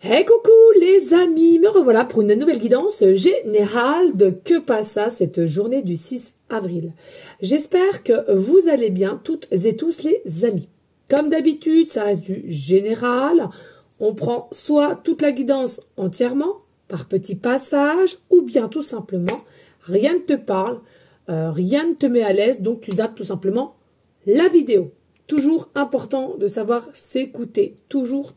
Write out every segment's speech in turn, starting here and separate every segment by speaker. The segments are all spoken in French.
Speaker 1: Hey coucou les amis, me revoilà pour une nouvelle guidance générale de Que passe ça cette journée du 6 avril. J'espère que vous allez bien toutes et tous les amis. Comme d'habitude, ça reste du général. On prend soit toute la guidance entièrement, par petits passages, ou bien tout simplement, rien ne te parle, rien ne te met à l'aise, donc tu zappes tout simplement la vidéo. Toujours important de savoir s'écouter. Toujours.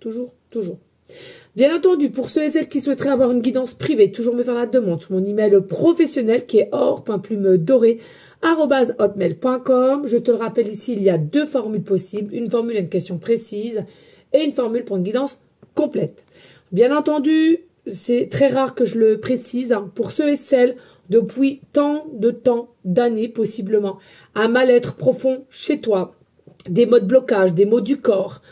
Speaker 1: Bien entendu, pour ceux et celles qui souhaiteraient avoir une guidance privée, toujours me faire la demande sur mon email professionnel qui est or.plume-doré@hotmail.com. Je te le rappelle ici, il y a deux formules possibles, une formule à une question précise et une formule pour une guidance complète. Bien entendu, c'est très rare que je le précise, pour ceux et celles depuis tant de temps, d'années possiblement, un mal-être profond chez toi, des maux de blocage, des maux du corps,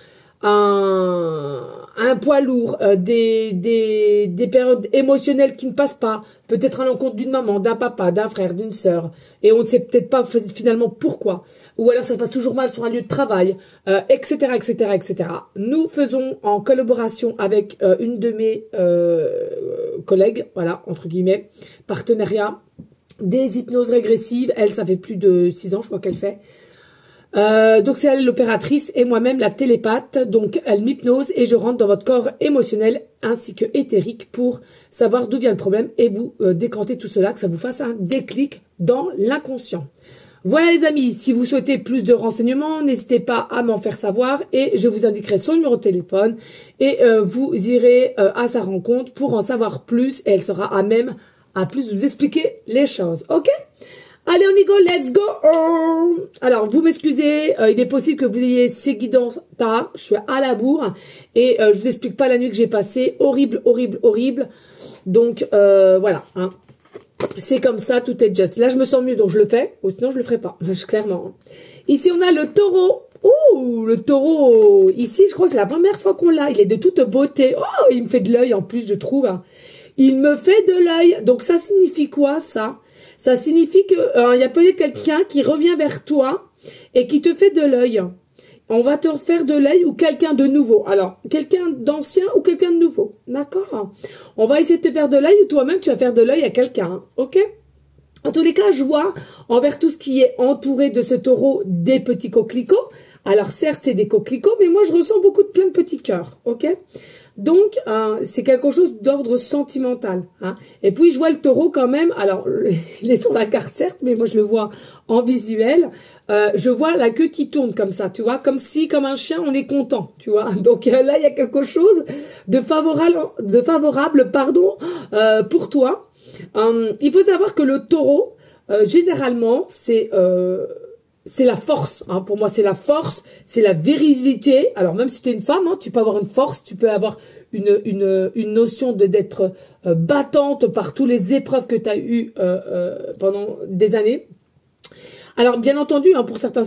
Speaker 1: un poids lourd, des périodes émotionnelles qui ne passent pas, peut-être à l'encontre d'une maman, d'un papa, d'un frère, d'une sœur, et on ne sait peut-être pas finalement pourquoi, ou alors ça se passe toujours mal sur un lieu de travail, etc. Nous faisons en collaboration avec une de mes collègues, voilà, entre guillemets, partenariat, des hypnoses régressives. Elle, ça fait plus de 6 ans, je crois qu'elle fait. Donc c'est elle l'opératrice et moi-même la télépathe, donc elle m'hypnose et je rentre dans votre corps émotionnel ainsi que éthérique pour savoir d'où vient le problème et vous décanter tout cela, que ça vous fasse un déclic dans l'inconscient. Voilà les amis, si vous souhaitez plus de renseignements, n'hésitez pas à m'en faire savoir et je vous indiquerai son numéro de téléphone et vous irez à sa rencontre pour en savoir plus et elle sera à même à plus vous expliquer les choses, ok? Allez, on y go, let's go! Alors, vous m'excusez, il est possible que vous ayez ces guidances tard, je suis à la bourre, et je vous explique pas la nuit que j'ai passée, horrible. Donc, voilà, hein. C'est comme ça, tout est just. Là, je me sens mieux, donc je le fais, ou sinon je le ferai pas, clairement. Ici, on a le taureau. Ouh, le taureau. Ici, je crois que c'est la première fois qu'on l'a. Il est de toute beauté. Oh, il me fait de l'œil, en plus, je trouve. Hein. Il me fait de l'œil. Donc, ça signifie quoi, ça? Ça signifie que y a peut-être quelqu'un qui revient vers toi et qui te fait de l'œil. On va te refaire de l'œil ou quelqu'un de nouveau. Alors, quelqu'un d'ancien ou quelqu'un de nouveau. D'accord? On va essayer de te faire de l'œil ou toi-même tu vas faire de l'œil à quelqu'un. Hein, ok? En tous les cas, je vois envers tout ce qui est entouré de ce taureau des petits coquelicots. Alors certes, c'est des coquelicots, mais moi je ressens plein de petits cœurs. Ok? Donc, c'est quelque chose d'ordre sentimental. Hein. Et puis, je vois le taureau quand même. Alors, il est sur la carte, certes, mais moi, je le vois en visuel. Je vois la queue qui tourne comme ça, tu vois. Comme si, comme un chien, on est content, tu vois. Donc, là, il y a quelque chose de favorable, pour toi. Il faut savoir que le taureau, généralement, c'est la force, hein. Pour moi c'est la force, c'est la virilité. Alors même si tu es une femme, hein, tu peux avoir une force, tu peux avoir une notion d'être battante par toutes les épreuves que tu as eues pendant des années. Alors bien entendu, hein, pour certaines,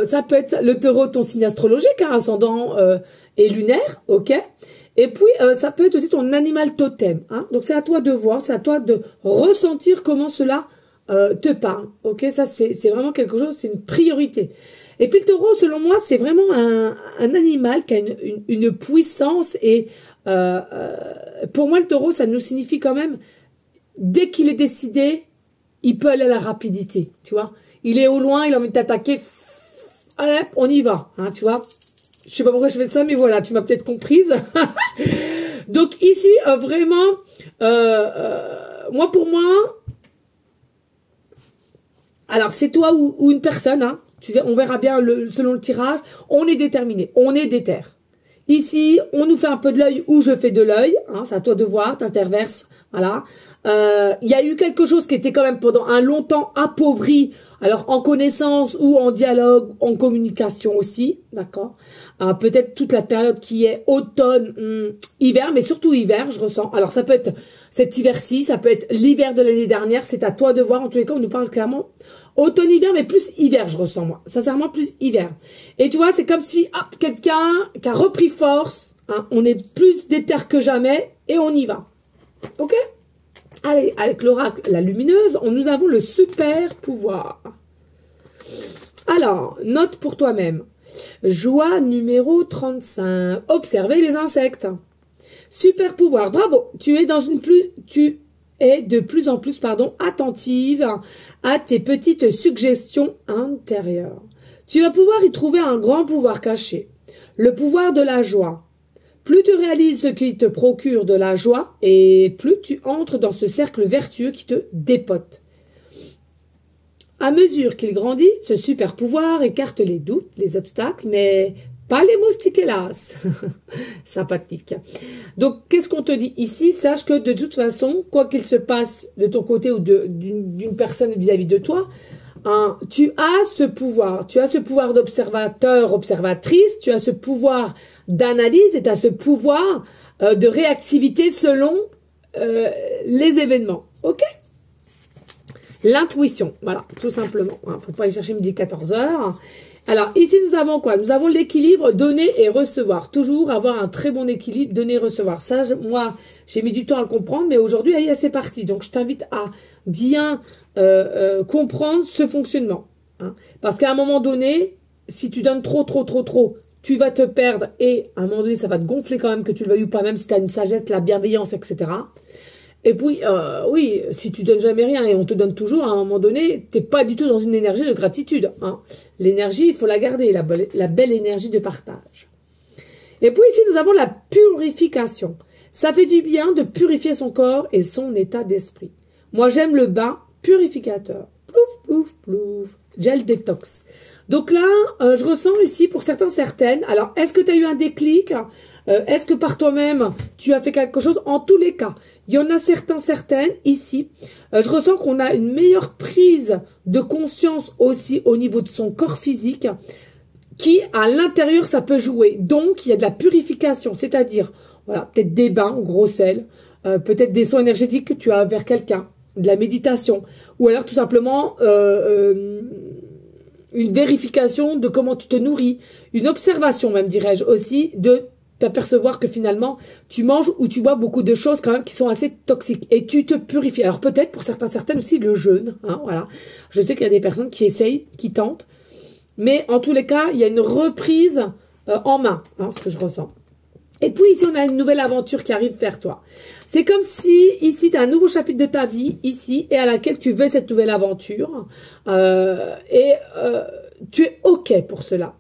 Speaker 1: ça peut être le taureau, ton signe astrologique, hein, ascendant et lunaire, ok. Et puis ça peut être aussi ton animal totem, hein. Donc c'est à toi de voir, c'est à toi de ressentir comment cela te parle, ok, ça c'est vraiment quelque chose, c'est une priorité. Et puis le taureau, selon moi, c'est vraiment un animal qui a une puissance et pour moi le taureau, ça nous signifie quand même, dès qu'il est décidé, il peut aller à la rapidité, tu vois. Il est au loin, il a envie de t'attaquer, allez, on y va, hein, tu vois. Je sais pas pourquoi je fais ça, mais voilà, tu m'as peut-être comprise. Donc ici, vraiment, pour moi, alors, c'est toi ou une personne, hein. On verra bien selon le tirage. On est déterminé. On est déter. Ici, on nous fait un peu de l'œil ou je fais de l'œil. Hein, c'est à toi de voir, t'interverses. Voilà. Il y a eu quelque chose qui était quand même pendant un long temps appauvri. Alors, en connaissance ou en dialogue, en communication aussi. D'accord. Peut-être toute la période qui est automne, hiver, mais surtout hiver, je ressens. Alors, ça peut être cet hiver-ci, ça peut être l'hiver de l'année dernière. C'est à toi de voir. En tous les cas, on nous parle clairement automne-hiver, mais plus hiver, je ressens, moi. Sincèrement, plus hiver. Et tu vois, c'est comme si quelqu'un qui a repris force, hein, on est plus déter que jamais, et on y va. Ok? Allez, avec l'oracle, la lumineuse, nous avons le super pouvoir. Alors, note pour toi-même. Joie numéro 35. Observez les insectes. Super pouvoir, bravo. Tu es de plus en plus, attentive à tes petites suggestions intérieures. Tu vas pouvoir y trouver un grand pouvoir caché. Le pouvoir de la joie. Plus tu réalises ce qui te procure de la joie et plus tu entres dans ce cercle vertueux qui te dépote. À mesure qu'il grandit, ce super pouvoir écarte les doutes, les obstacles, mais pas les moustiques, hélas. Sympathique. Donc, qu'est-ce qu'on te dit ici? Sache que de toute façon, quoi qu'il se passe de ton côté ou d'une personne vis-à-vis de toi, hein, tu as ce pouvoir. Tu as ce pouvoir d'observateur, observatrice. Tu as ce pouvoir d'analyse et tu as ce pouvoir de réactivité selon les événements. OK? L'intuition, voilà, tout simplement. Il ne faut pas aller chercher midi 14h. Alors, ici, nous avons quoi? Nous avons l'équilibre donner et recevoir. Toujours avoir un très bon équilibre, donner et recevoir. Ça, moi, j'ai mis du temps à le comprendre, mais aujourd'hui, c'est parti. Donc, je t'invite à bien comprendre ce fonctionnement. Hein. Parce qu'à un moment donné, si tu donnes trop, tu vas te perdre et à un moment donné, ça va te gonfler quand même, que tu le veuilles ou pas, même si tu as une sagesse, la bienveillance, etc. Et puis, oui, si tu donnes jamais rien et on te donne toujours, à un moment donné, t'es pas du tout dans une énergie de gratitude. Hein. L'énergie, il faut la garder, la belle énergie de partage. Et puis ici, nous avons la purification. Ça fait du bien de purifier son corps et son état d'esprit. Moi, j'aime le bain purificateur. Plouf, plouf, plouf. Gel détox. Donc là, je ressens ici, pour certains, certaines. Alors, est-ce que tu as eu un déclic? Est-ce que par toi-même, tu as fait quelque chose? En tous les cas, il y en a certains, certaines ici. Je ressens qu'on a une meilleure prise de conscience aussi au niveau de son corps physique qui, à l'intérieur, ça peut jouer. Donc, il y a de la purification, c'est-à-dire, voilà, peut-être des bains au gros sel, peut-être des soins énergétiques que tu as vers quelqu'un, de la méditation, ou alors tout simplement une vérification de comment tu te nourris, une observation même, dirais-je, aussi de t'apercevoir que finalement, tu manges ou tu bois beaucoup de choses quand même qui sont assez toxiques et tu te purifies. Alors peut-être pour certains, certaines aussi le jeûne, hein, voilà. Je sais qu'il y a des personnes qui essayent, qui tentent, mais en tous les cas, il y a une reprise en main, hein, ce que je ressens. Et puis ici, on a une nouvelle aventure qui arrive vers toi. C'est comme si ici, tu as un nouveau chapitre de ta vie, ici, et à laquelle tu veux cette nouvelle aventure. Tu es OK pour cela.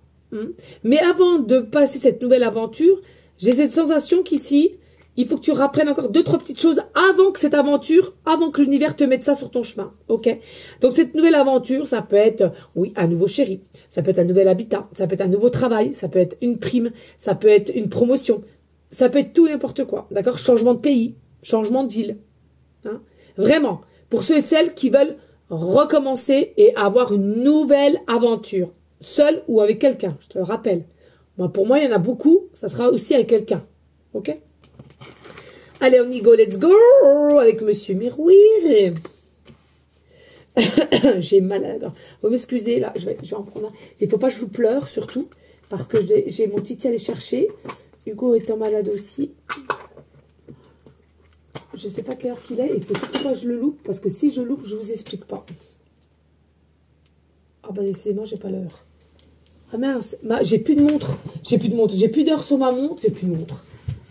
Speaker 1: Mais avant de passer cette nouvelle aventure, j'ai cette sensation qu'ici, il faut que tu rapprennes encore 2-3 petites choses avant que cette aventure, avant que l'univers te mette ça sur ton chemin. OK? Donc, cette nouvelle aventure, ça peut être, oui, un nouveau chéri. Ça peut être un nouvel habitat. Ça peut être un nouveau travail. Ça peut être une prime. Ça peut être une promotion. Ça peut être tout et n'importe quoi. D'accord? Changement de pays. Changement de ville. Hein? Vraiment. Pour ceux et celles qui veulent recommencer et avoir une nouvelle aventure. Seul ou avec quelqu'un, je te le rappelle. Moi, pour moi, il y en a beaucoup. Ça sera aussi avec quelqu'un. OK? Allez, on y go, let's go avec Monsieur Mirouir. J'ai mal à la gorge. Vous m'excusez, là, je vais en prendre un. Il ne faut pas que je vous pleure, surtout, parce que j'ai mon titi à aller chercher. Hugo étant malade aussi. Je ne sais pas quelle heure qu'il est. Il faut surtout pas que je le loupe, parce que si je loupe, je ne vous explique pas. Ah bah décidément, j'ai pas l'heure. Ah mince, j'ai plus de montre. J'ai plus de montre. J'ai plus d'heure sur ma montre, j'ai plus de montre.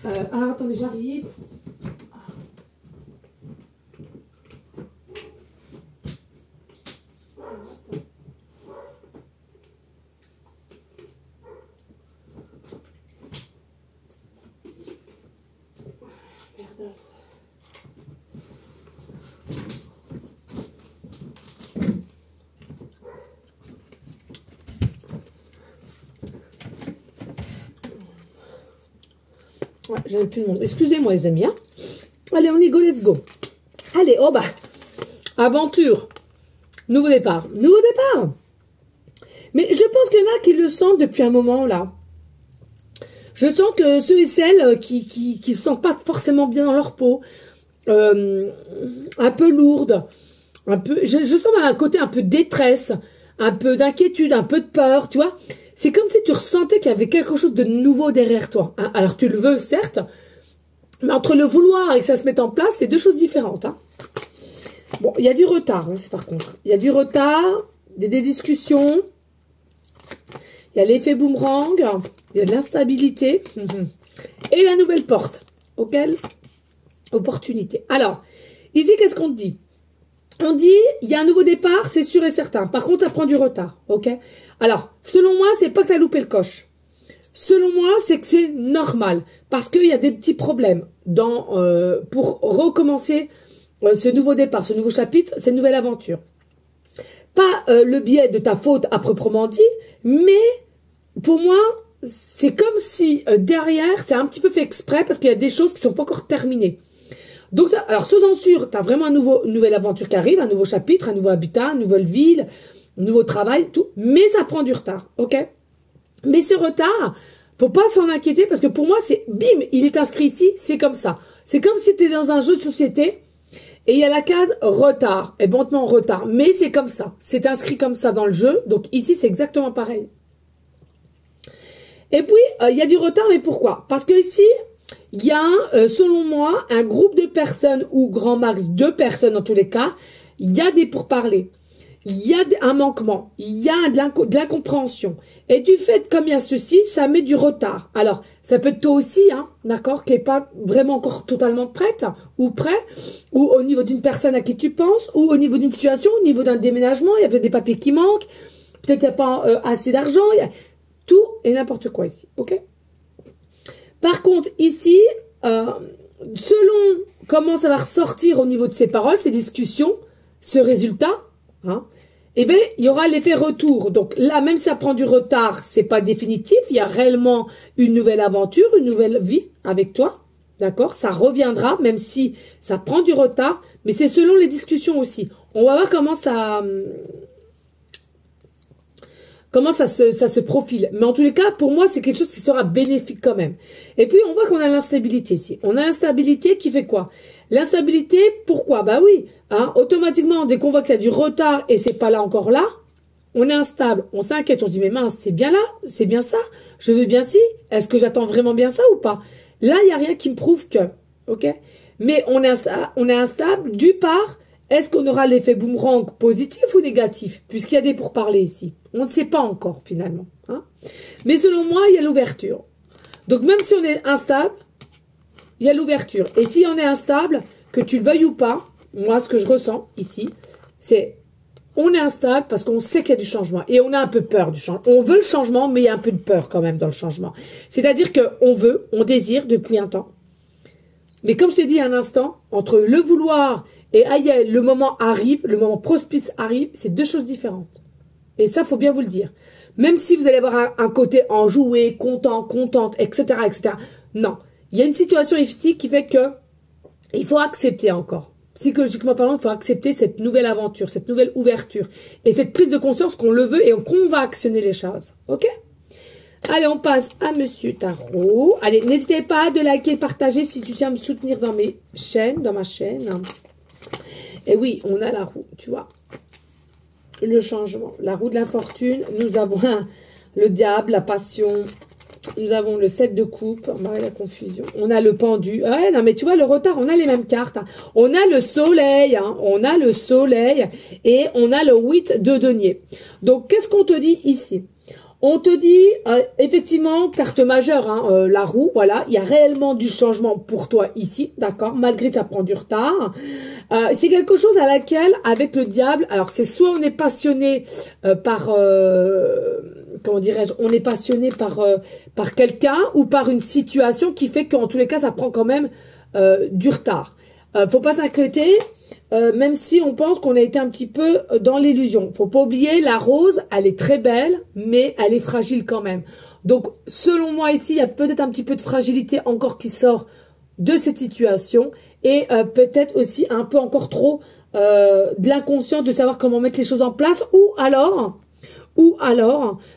Speaker 1: Ah, attendez, j'arrive. Merdasse. Ouais, j'avais plus de monde. Excusez-moi, les amis. Hein. Allez, on y go, let's go. Allez, oh bah. Aventure. Nouveau départ. Nouveau départ. Mais je pense qu'il y en a qui le sentent depuis un moment, là. Je sens que ceux et celles qui se sentent pas forcément bien dans leur peau, un peu lourdes, un peu, je sens un côté un peu de détresse, un peu d'inquiétude, un peu de peur, tu vois. C'est comme si tu ressentais qu'il y avait quelque chose de nouveau derrière toi. Hein. Alors, tu le veux, certes, mais entre le vouloir et que ça se mette en place, c'est deux choses différentes. Hein. Bon, il y a du retard, hein, par contre. Il y a du retard, des discussions, il y a l'effet boomerang, il y a de l'instabilité, et la nouvelle porte. Auquel opportunité. Alors, ici, qu'est-ce qu'on te dit? On dit, il y a un nouveau départ, c'est sûr et certain. Par contre, ça prend du retard, ok? Alors, selon moi, c'est pas que tu as loupé le coche. Selon moi, c'est que c'est normal. Parce qu'il y a des petits problèmes pour recommencer ce nouveau départ, ce nouveau chapitre, cette nouvelle aventure. Pas le biais de ta faute à proprement dit, mais pour moi, c'est comme si derrière, c'est un petit peu fait exprès parce qu'il y a des choses qui sont pas encore terminées. Donc, alors, sois-en sûr, tu as vraiment une nouvelle aventure qui arrive, un nouveau chapitre, un nouveau habitat, une nouvelle ville, un nouveau travail, tout. Mais ça prend du retard, ok? Mais ce retard, faut pas s'en inquiéter parce que pour moi, c'est bim, il est inscrit ici, c'est comme ça. C'est comme si tu étais dans un jeu de société et il y a la case retard. Et bon, on te met en retard. Mais c'est comme ça. C'est inscrit comme ça dans le jeu. Donc ici, c'est exactement pareil. Et puis, il y a du retard, mais pourquoi? Parce que ici, il y a, selon moi, un groupe de personnes ou grand max 2 personnes dans tous les cas. Il y a des pourparlers. Il y a un manquement. Il y a de l'incompréhension. Et du fait, comme il y a ceci, ça met du retard. Alors, ça peut être toi aussi, hein, d'accord, qui n'est pas vraiment encore totalement prête ou prêt, ou au niveau d'une personne à qui tu penses, ou au niveau d'une situation, au niveau d'un déménagement, il y a peut-être des papiers qui manquent, peut-être il n'y a pas assez d'argent, tout et n'importe quoi ici, ok? Par contre, ici, selon comment ça va ressortir au niveau de ces paroles, ces discussions, ce résultat, hein, eh bien, il y aura l'effet retour. Donc là, même si ça prend du retard, c'est pas définitif. Il y a réellement une nouvelle aventure, une nouvelle vie avec toi. D'accord? Ça reviendra, même si ça prend du retard. Mais c'est selon les discussions aussi. On va voir comment ça se profile. Mais en tous les cas, pour moi, c'est quelque chose qui sera bénéfique quand même. Et puis, on voit qu'on a l'instabilité ici. On a l'instabilité qui fait quoi? L'instabilité, pourquoi? Bah oui, hein, automatiquement, dès qu'on voit qu'il y a du retard et c'est pas là encore là, on est instable, on s'inquiète, on se dit, mais mince, c'est bien là, c'est bien ça, je veux bien ci, est-ce que j'attends vraiment bien ça ou pas? Là, il n'y a rien qui me prouve que, ok? Mais on est instable, du part, est-ce qu'on aura l'effet boomerang positif ou négatif? Puisqu'il y a des pourparlers ici. On ne sait pas encore, finalement. Hein? Mais selon moi, il y a l'ouverture. Donc, même si on est instable, il y a l'ouverture. Et si on est instable, que tu le veuilles ou pas, moi, ce que je ressens ici, c'est on est instable parce qu'on sait qu'il y a du changement. Et on a un peu peur du changement. On veut le changement, mais il y a un peu de peur quand même dans le changement. C'est-à-dire on désire depuis un temps. Mais comme je t'ai dit un instant, entre le vouloir et aïe, le moment arrive, le moment propice arrive, c'est 2 choses différentes. Et ça, faut bien vous le dire. Même si vous allez avoir un côté enjoué, content, contente, etc., etc. Non. Il y a une situation ici qui fait que il faut accepter encore. Psychologiquement parlant, il faut accepter cette nouvelle aventure, cette nouvelle ouverture. Et cette prise de conscience qu'on le veut et qu'on va actionner les choses. Ok? Allez, on passe à Monsieur Tarot. Allez, n'hésitez pas de liker et partager si tu tiens à me soutenir dans mes chaînes, dans ma chaîne. Et oui, on a la roue, tu vois. Le changement. La roue de la fortune. Nous avons le diable, la passion. Nous avons le 7 de coupe. On va la confusion. On a le pendu. Ouais, non, mais tu vois, le retard, on a les mêmes cartes. Hein. On a le soleil. Hein. On a le soleil. Et on a le 8 de denier. Donc, qu'est-ce qu'on te dit ici? On te dit, effectivement, carte majeure, hein, la roue, voilà, il y a réellement du changement pour toi ici, d'accord, malgré que ça prend du retard. C'est quelque chose à laquelle, avec le diable, alors c'est soit on est passionné par, comment dirais-je, on est passionné par quelqu'un ou par une situation qui fait qu'en tous les cas, ça prend quand même du retard. Faut pas s'inquiéter. Même si on pense qu'on a été un petit peu dans l'illusion. Faut pas oublier, la rose, elle est très belle, mais elle est fragile quand même. Donc, selon moi ici, il y a peut-être un petit peu de fragilité encore qui sort de cette situation et peut-être aussi un peu encore trop de l'inconscience de savoir comment mettre les choses en place ou alors,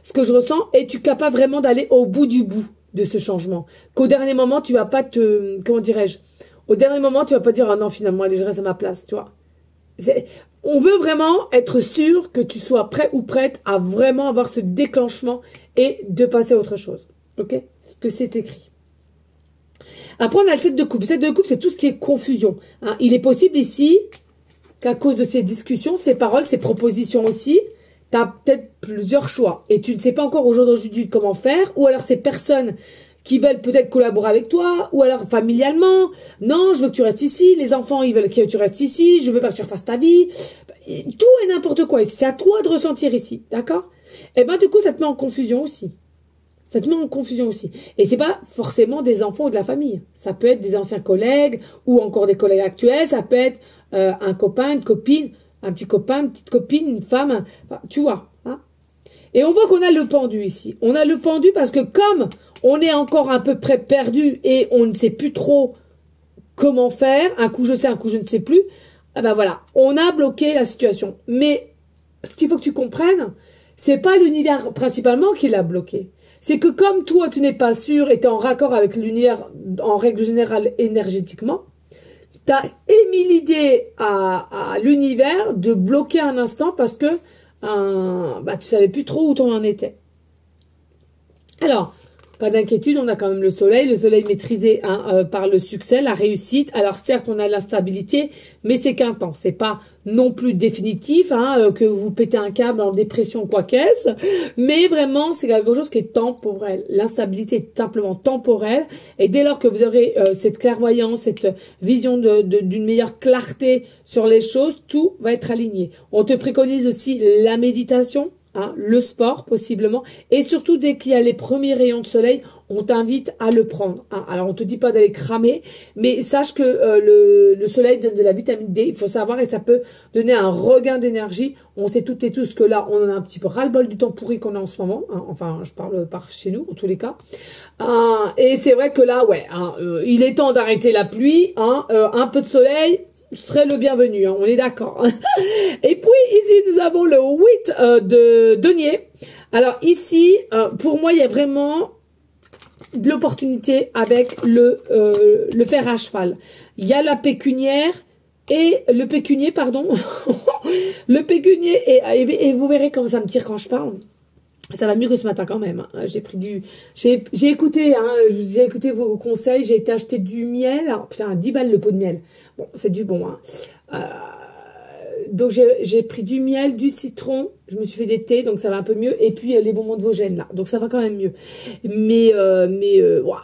Speaker 1: ce que je ressens, es-tu capable vraiment d'aller au bout du bout de ce changement? Qu'au dernier moment, tu vas pas comment dirais-je, au dernier moment, tu vas pas dire, ah non, finalement, allez, je reste à ma place, tu vois. On veut vraiment être sûr que tu sois prêt ou prête à vraiment avoir ce déclenchement et de passer à autre chose. Ok? Ce que c'est écrit. Après, on a le 7 de coupe. Le 7 de coupe, c'est tout ce qui est confusion. Hein. Il est possible ici qu'à cause de ces discussions, ces paroles, ces propositions aussi, tu as peut-être plusieurs choix. Et tu ne sais pas encore aujourd'hui comment faire. Ou alors ces personnes qui veulent peut-être collaborer avec toi, ou alors familialement, non, je veux que tu restes ici, les enfants, ils veulent que tu restes ici, je veux pas que tu refasses ta vie, tout et n'importe quoi, c'est à toi de ressentir ici, d'accord? Et ben du coup, ça te met en confusion aussi. Ça te met en confusion aussi. Et c'est pas forcément des enfants ou de la famille. Ça peut être des anciens collègues ou encore des collègues actuels. Ça peut être un copain, une copine, un petit copain, une petite copine, une femme. Enfin, tu vois. Hein. Et on voit qu'on a le pendu ici. On a le pendu parce que comme on est encore à peu près perdu et on ne sait plus trop comment faire, un coup je sais, un coup je ne sais plus, eh ben voilà, on a bloqué la situation. Mais ce qu'il faut que tu comprennes, c'est pas l'univers principalement qui l'a bloqué. C'est que comme toi, tu n'es pas sûr et tu es en raccord avec l'univers en règle générale énergétiquement, tu as émis l'idée à l'univers de bloquer un instant parce que tu savais plus trop où tu en étais. Alors, pas d'inquiétude, on a quand même le soleil maîtrisé par le succès, la réussite. Alors certes, on a l'instabilité, mais c'est qu'un temps. C'est pas non plus définitif, que vous pétez un câble en dépression quoi qu'est-ce, mais vraiment c'est quelque chose qui est temporel. L'instabilité est simplement temporelle, et dès lors que vous aurez cette clairvoyance, cette vision d'une meilleure clarté sur les choses, tout va être aligné. On te préconise aussi la méditation. Le sport possiblement, et surtout dès qu'il y a les premiers rayons de soleil, on t'invite à le prendre. Alors on te dit pas d'aller cramer, mais sache que le soleil donne de la vitamine D, il faut savoir, et ça peut donner un regain d'énergie. On sait toutes et tous que là on en a un petit peu ras-le-bol du temps pourri qu'on a en ce moment, enfin je parle par chez nous en tous les cas, et c'est vrai que là il est temps d'arrêter la pluie, un peu de soleil serait le bienvenu, on est d'accord. Et puis ici nous avons le 8 de denier. Alors ici, pour moi, il y a vraiment de l'opportunité avec le fer à cheval. Il y a la pécuniaire et le pécunier, pardon. Le pécunier, et vous verrez comme ça me tire quand je parle. Ça va mieux que ce matin quand même. J'ai écouté, j'ai écouté vos conseils. J'ai été acheter du miel. Alors, putain, 10 balles le pot de miel. Bon, c'est du bon. Donc j'ai pris du miel, du citron. Je me suis fait des thés, donc ça va un peu mieux. Et puis les bonbons de Vosgène là, donc ça va quand même mieux. Mais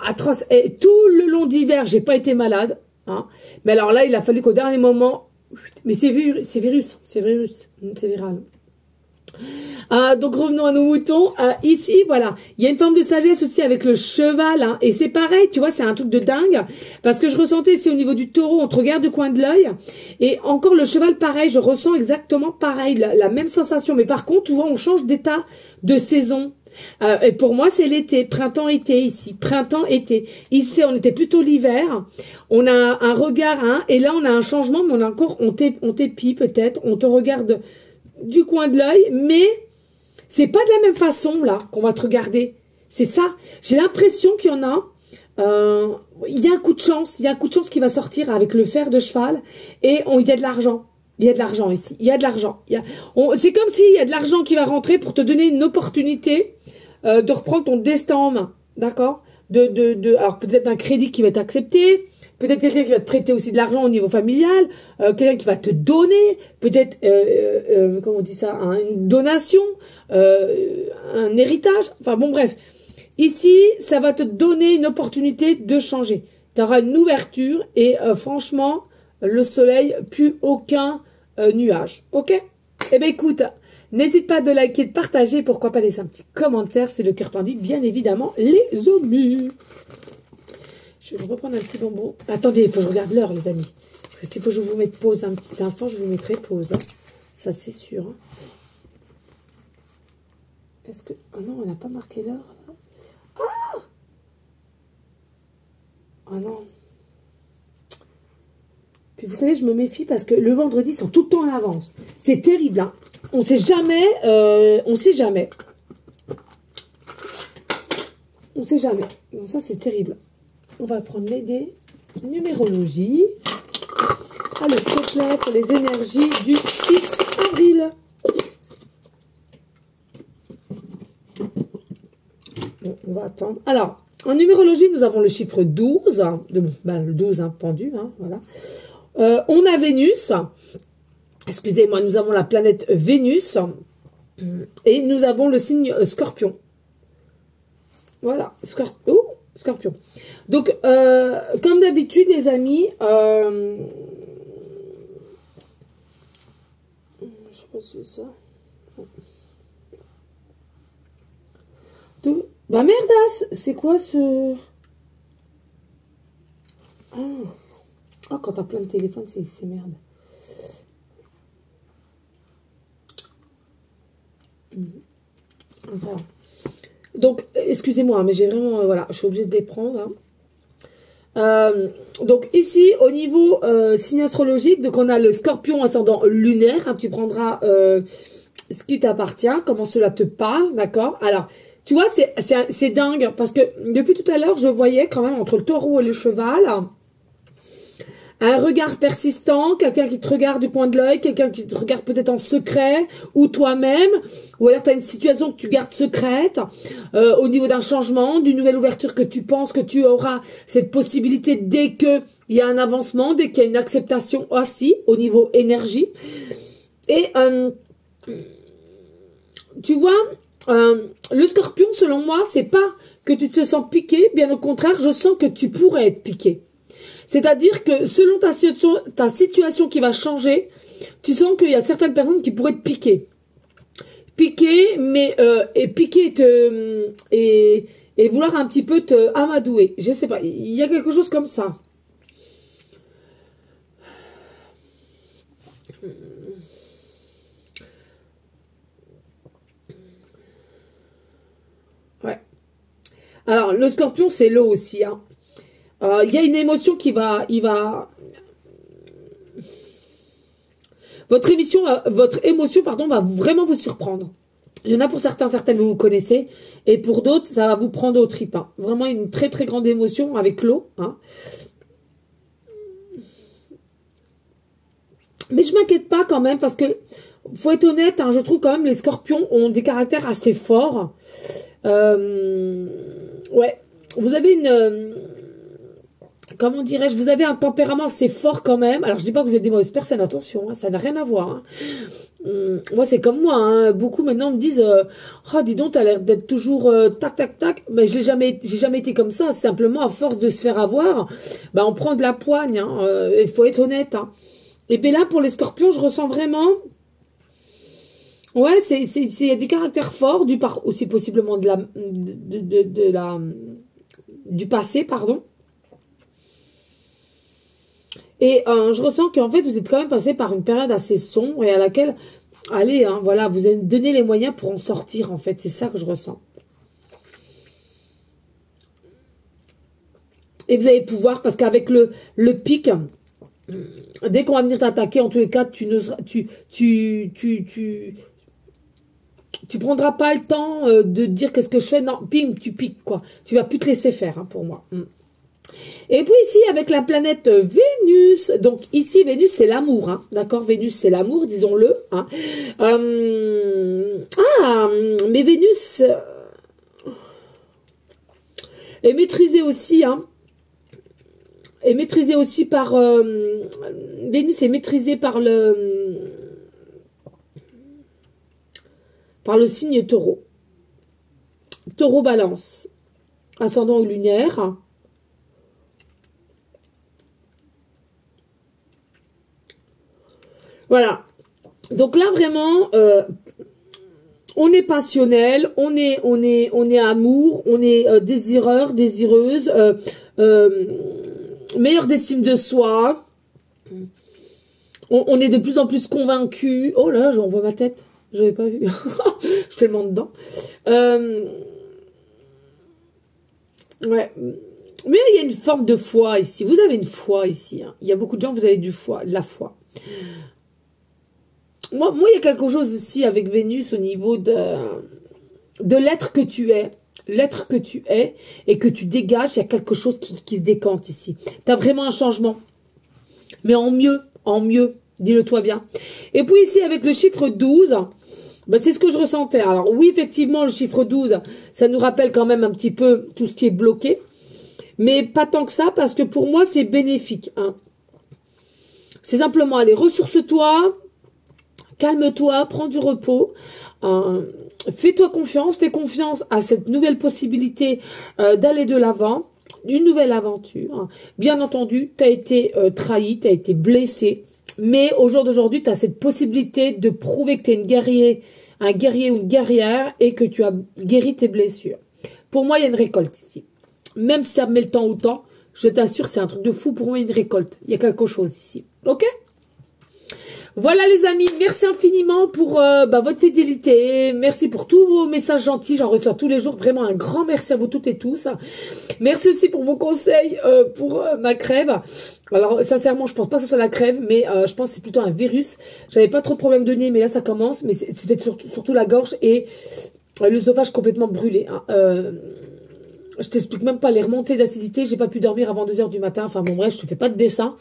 Speaker 1: atroce. Et tout le long d'hiver, j'ai pas été malade. Mais alors là, il a fallu qu'au dernier moment. Mais c'est virus, c'est viral. Donc revenons à nos moutons. Ici, voilà, il y a une forme de sagesse aussi avec le cheval, et c'est pareil, tu vois, c'est un truc de dingue, parce que je ressentais ici au niveau du taureau, on te regarde du coin de l'œil, et encore le cheval, pareil, je ressens exactement pareil, la même sensation, mais par contre, tu vois, on change d'état de saison. Et pour moi, c'est l'été, printemps-été ici, printemps-été. Ici, on était plutôt l'hiver. On a un regard, et là, on a un changement, mais on t'épie peut-être, on te regarde du coin de l'œil, mais c'est pas de la même façon là qu'on va te regarder. C'est ça. J'ai l'impression qu'il y en a. Il y a un coup de chance. Il y a un coup de chance qui va sortir avec le fer de cheval, et il y a de l'argent. Il y a de l'argent ici. Il y a de l'argent. C'est comme s'il y a de l'argent qui va rentrer pour te donner une opportunité de reprendre ton destin en main. D'accord? Alors peut-être un crédit qui va être accepté. Peut-être quelqu'un qui va te prêter aussi de l'argent au niveau familial, quelqu'un qui va te donner, peut-être, comment on dit ça, une donation, un héritage, enfin bon bref. Ici, ça va te donner une opportunité de changer. Tu auras une ouverture et franchement, le soleil, plus aucun nuage. Ok? Eh bien écoute, n'hésite pas de liker, de partager, pourquoi pas laisser un petit commentaire, c'est le cœur t'en dit, bien évidemment, les amis. Je vais reprendre un petit bonbon. Attendez, il faut que je regarde l'heure, les amis. Parce que s'il faut que je vous mette pause un petit instant, je vous mettrai pause. Ça, c'est sûr. Est-ce que... Ah non, on n'a pas marqué l'heure. Ah non. Puis vous savez, je me méfie parce que le vendredi, ils sont tout le temps en avance. C'est terrible, On sait jamais. On sait jamais. On sait jamais. Donc ça, c'est terrible. On va prendre les dés numérologie. Allez, s'il te plaît, pour les énergies du 6 avril. Bon, on va attendre. Alors, en numérologie, nous avons le chiffre 12. Le 12, pendu, voilà. On a Vénus. Excusez-moi, nous avons la planète Vénus. Et nous avons le signe Scorpion. Voilà, Scorpion. Scorpion. Donc, comme d'habitude, les amis, je sais pas si c'est ça. Bah merdasse, c'est quoi ce... Ah, quand t'as plein de téléphones, c'est merde. Voilà. Donc, excusez-moi, mais j'ai vraiment... voilà, je suis obligée de les prendre. Hein. Donc, ici, au niveau signe astrologique, donc on a le Scorpion ascendant lunaire. Hein, tu prendras ce qui t'appartient, comment cela te parle, d'accord? Alors, tu vois, c'est dingue, parce que depuis tout à l'heure, je voyais quand même entre le taureau et le cheval... un regard persistant, quelqu'un qui te regarde du coin de l'œil, quelqu'un qui te regarde peut-être en secret, ou toi-même, ou alors tu as une situation que tu gardes secrète, au niveau d'un changement, d'une nouvelle ouverture que tu penses que tu auras cette possibilité dès qu'il y a un avancement, dès qu'il y a une acceptation aussi, au niveau énergie. Et tu vois, le Scorpion, selon moi, c'est pas que tu te sens piqué, bien au contraire, je sens que tu pourrais être piqué. C'est-à-dire que selon ta situation qui va changer, tu sens qu'il y a certaines personnes qui pourraient te piquer. Piquer, mais et piquer et vouloir un petit peu te amadouer. Je sais pas, il y a quelque chose comme ça. Ouais. Alors, le Scorpion, c'est l'eau aussi, hein. Il y a une émotion qui va... Votre émotion, pardon, va vraiment vous surprendre. Il y en a pour certaines, vous connaissez. Et pour d'autres, ça va vous prendre au tripes. Hein. Vraiment une très très grande émotion avec l'eau. Hein. Mais je m'inquiète pas quand même parce que, faut être honnête, hein, je trouve quand même les Scorpions ont des caractères assez forts. Ouais, vous avez une... comment dirais-je, vous avez un tempérament assez fort quand même. Alors, je dis pas que vous êtes des mauvaises personnes, attention, hein, ça n'a rien à voir. Hein. Moi, c'est comme moi. Hein. Beaucoup maintenant me disent oh, dis donc, t'as l'air d'être toujours tac, tac, tac. Mais j'ai jamais été comme ça. Simplement, à force de se faire avoir, bah, on prend de la poigne. Hein. Il faut être honnête. Hein. Et bien là, pour les Scorpions, je ressens vraiment... ouais, il y a des caractères forts, aussi possiblement du passé, pardon. Et je ressens qu'en fait, vous êtes quand même passé par une période assez sombre et à laquelle, allez, hein, voilà, vous avez donné les moyens pour en sortir, en fait. C'est ça que je ressens. Et vous allez pouvoir, parce qu'avec le pic, dès qu'on va venir t'attaquer, en tous les cas, tu prendras pas le temps de dire qu'est-ce que je fais. Non, pim, tu piques, quoi. Tu vas plus te laisser faire, hein, pour moi. Et puis ici, avec la planète Vénus, donc ici, Vénus, c'est l'amour, hein, d'accord? Vénus, c'est l'amour, disons-le. Hein. Mais Vénus est maîtrisée aussi, hein. Est maîtrisée aussi par... Vénus est maîtrisée par le signe taureau. Taureau balance. Ascendant ou lunaire. Voilà. Donc là, vraiment, on est passionnel, on est amour, on est désireur, désireuse, meilleure d'estime de soi. On est de plus en plus convaincu. Oh là, j'en vois ma tête. Je n'avais pas vu. Je suis tellement dedans. Ouais. Mais il y a une forme de foi ici. Vous avez une foi ici. Hein. Il y a beaucoup de gens, vous avez de la foi. Moi, il y a quelque chose ici avec Vénus au niveau de l'être que tu es. L'être que tu es et que tu dégages, il y a quelque chose qui se décante ici. Tu as vraiment un changement. Mais en mieux, dis-le-toi bien. Et puis ici, avec le chiffre 12, ben, c'est ce que je ressentais. Alors oui, effectivement, le chiffre 12, ça nous rappelle quand même un petit peu tout ce qui est bloqué. Mais pas tant que ça, parce que pour moi, c'est bénéfique. Hein. C'est simplement, allez, ressource-toi. Calme-toi, prends du repos, fais-toi confiance, fais confiance à cette nouvelle possibilité d'aller de l'avant, une nouvelle aventure. Bien entendu, tu as été trahi, tu as été blessé, mais au jour d'aujourd'hui, tu as cette possibilité de prouver que tu es un guerrier ou une guerrière et que tu as guéri tes blessures. Pour moi, il y a une récolte ici. Même si ça met le temps autant, je t'assure, c'est un truc de fou. Pour moi, une récolte. Il y a quelque chose ici. Ok? Voilà les amis, merci infiniment pour votre fidélité, merci pour tous vos messages gentils, j'en reçois tous les jours, vraiment un grand merci à vous toutes et tous. Merci aussi pour vos conseils pour ma crève. Alors sincèrement, je pense pas que ce soit la crève, mais je pense que c'est plutôt un virus. J'avais pas trop de problèmes de nez, mais là ça commence, mais c'était surtout la gorge et l'œsophage complètement brûlé. Hein. Je t'explique même pas les remontées d'acidité, j'ai pas pu dormir avant 2 h du matin, enfin bon bref, je te fais pas de dessin.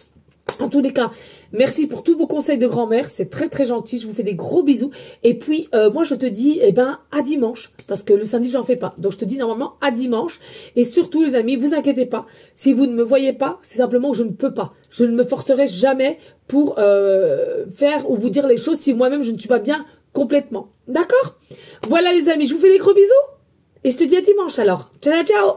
Speaker 1: En tous les cas, merci pour tous vos conseils de grand-mère, c'est très très gentil, je vous fais des gros bisous. Et puis, moi je te dis, à dimanche, parce que le samedi j'en fais pas. Donc je te dis normalement à dimanche. Et surtout les amis, vous inquiétez pas, si vous ne me voyez pas, c'est simplement que je ne peux pas. Je ne me forcerai jamais pour faire ou vous dire les choses si moi-même je ne suis pas bien complètement. D'accord? Voilà les amis, je vous fais des gros bisous. Et je te dis à dimanche alors. Ciao ciao.